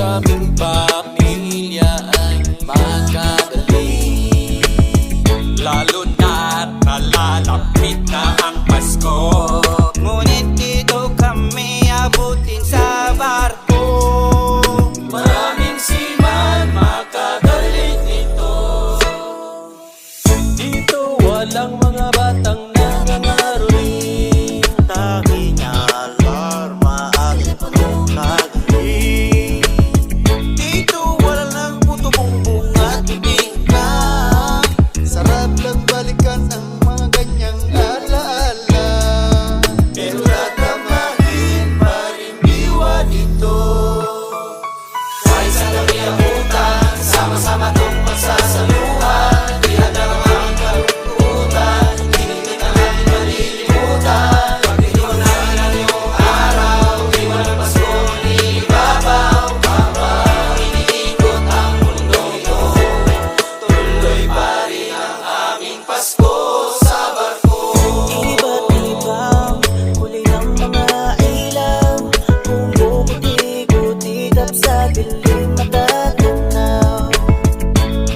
aming pamilya ay magkagaling. Lalo na't nalalapit na ang Pasko, ngunit dito kami abutin sa barko. maraming siman makagaling nito. Dito walang mga batang nangangaroling, Tanging alarma at kagaling. Dito wala lang puto bumbong at bibingka. Sarap lang balikan ang mga ganyang alaala. Pero tatamahin pa rin diwa dito. Kahit sa kami abutan, sama-sama tong pagsasaluhan. Di handa ang aming kalungkutan, hindi na natin malilimutan. Pag-iwan namin ang iyong araw, iwan ang Pasko ni Babaw. Habang iniikot ang mundo ito, tuloy pa rin ang aming Pasko sa barko. Iba't ibang kulay ng mga ilaw, umukot-ikot-ikot sa dilim matatanaw.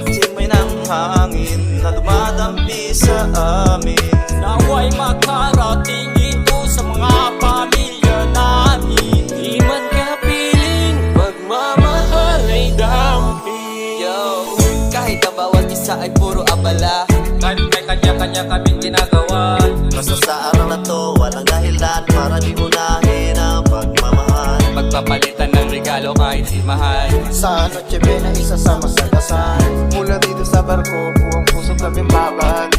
Simoy ng hangin na dumadampi sa amin. naway makarating ito sa mga pamilya namin. Di man kapiling, pagmamahal ay dampi. Yo, kahit ang bawat isa ay puro abala, Kahit may kanya-kanya kaming ginagawa, basta sa araw na to walang dahilan para di unahin ang pagmamahal. magpapalitan ng regalo kahit di mahal. Sa Noche Buena isasama sa dasal. Mula dito sa barko, buong puso kami babag.